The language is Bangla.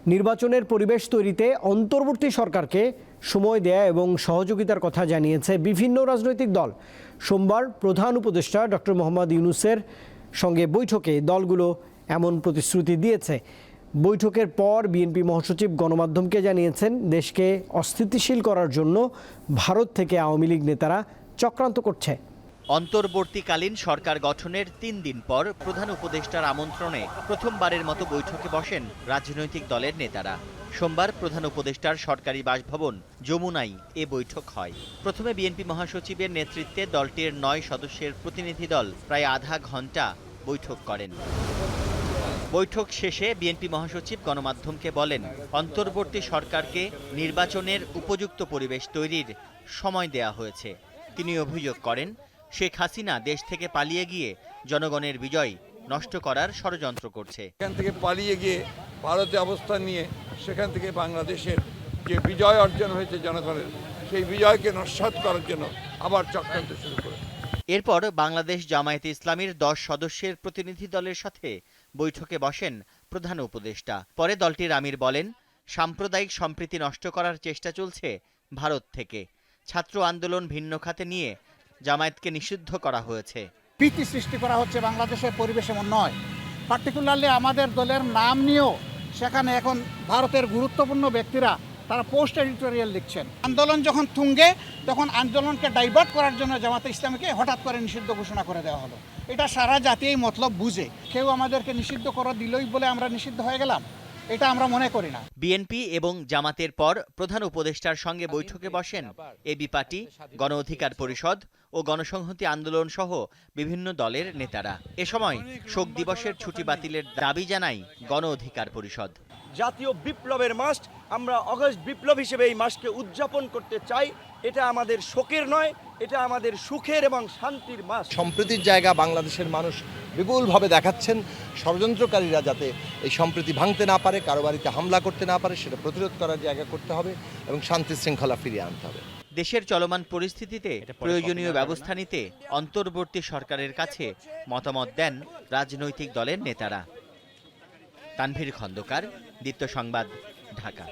নির্বাচনের পরিবেশ তৈরিতে অন্তর্বর্তী সরকারকে সময় দেয়া এবং সহযোগিতার কথা জানিয়েছে বিভিন্ন রাজনৈতিক দল। সোমবার প্রধান উপদেষ্টা ডক্টর মোহাম্মদ ইউনূসের সঙ্গে বৈঠকে দলগুলো এমন প্রতিশ্রুতি দিয়েছে। বৈঠকের পর বিএনপি মহাসচিব গণমাধ্যমকে জানিয়েছেন, দেশকে অস্থিতিশীল করার জন্য ভারত থেকে আওয়ামী লীগ নেতারা চক্রান্ত করছে। অন্তর্বর্তীকালীন সরকার গঠনের ৩ দিন পর প্রধান উপদেষ্টার আমন্ত্রণে প্রথমবারের মতো বৈঠকে বসেন রাজনৈতিক দলের নেতারা। সোমবার প্রধান উপদেষ্টার সরকারি বাসভবন যমুনায় এ বৈঠক হয়। প্রথমে বিএনপি মহাসচিবের নেতৃত্বে দলটির ৯ সদস্যের প্রতিনিধি দল প্রায় আধা ঘণ্টা বৈঠক করেন। বৈঠক শেষে বিএনপি মহাসচিব গণমাধ্যমকে বলেন, অন্তর্বর্তী সরকারকে নির্বাচনের উপযুক্ত পরিবেশ তৈরির সময় দেয়া হয়েছে। তিনি অভিযোগ করেন, শেখ হাসিনা দেশ থেকে পালিয়ে গিয়ে জনগণের বিজয় নষ্ট করার ষড়যন্ত্র করছে। এখান থেকে পালিয়ে গিয়ে ভারতে অবস্থান নিয়ে সেখান থেকে বাংলাদেশের যে বিজয় অর্জন হয়েছে জনগণের, সেই বিজয়কে নস্যাৎ করার জন্য আবার চক্রান্ত শুরু করে। এরপর বাংলাদেশ জামায়াতে ইসলামীর ১০ সদস্যের প্রতিনিধি দলের সাথে বৈঠকে বসেন প্রধান উপদেষ্টা। পরে দলটির আমির বলেন, সাম্প্রদায়িক সম্প্রীতি নষ্ট করার চেষ্টা চলছে ভারত থেকে। ছাত্র আন্দোলন ভিন্ন খাতে নিয়ে জামায়াতকে নিষিদ্ধ করা হয়েছে। ভীতি সৃষ্টি করা হচ্ছে বাংলাদেশের পরিবেশ এমন নয়। পার্টিকুলারলি আমাদের দলের নাম নিয়েও সেখানে এখন ভারতের গুরুত্বপূর্ণ ব্যক্তিরা তারা পোস্ট এডিটোরিয়াল লিখছেন। আন্দোলন যখন তুঙ্গে তখন আন্দোলনকে ডাইভার্ট করার জন্য জামাতে ইসলামীকে হঠাৎ করে নিষিদ্ধ ঘোষণা করে দেওয়া হলো। এটা সারা জাতি এই মতলব বুঝে। কেউ আমাদেরকে নিষিদ্ধ করে দিলই বলে আমরা নিষিদ্ধ হয়ে গেলাম, এটা আমরা মনে করি না। বিএনপি এবং জামাতের পর প্রধান উপদেষ্টার সঙ্গে বৈঠকে বসেন এবি পার্টি, গণ অধিকার পরিষদ ও গণসংহতি আন্দোলন সহ বিভিন্ন দলের নেতারা। এ সময় শোক দিবসের ছুটি বাতিলের দাবি জানায় গণ অধিকার পরিষদ। জাতীয় বিপ্লবের মাস, আমরা অগস্ট বিপ্লব হিসেবে এই মাসকে উদযাপন করতে চাই। এটা আমাদের শোকের নয়, এটা আমাদের সুখের এবং শান্তির মাস। সম্প্রীতির জায়গা বাংলাদেশের মানুষ বিপুলভাবে দেখাচ্ছেন। ষড়যন্ত্রকারীরা যাতে এই সম্প্রীতি ভাঙতে না পারে, কারো বাড়িতে হামলা করতে না পারে, সেটা প্রতিরোধ করার জায়গা করতে হবে এবং শান্তি শৃঙ্খলা ফিরিয়ে আনতে হবে। দেশের চলমান পরিস্থিতিতে প্রয়োজনীয় ব্যবস্থা নিতে অন্তর্বর্তী সরকারের কাছে মতামত দেন রাজনৈতিক দলের নেতারা। তানভীর খন্দকার, দীপ্ত সংবাদ, ঢাকা।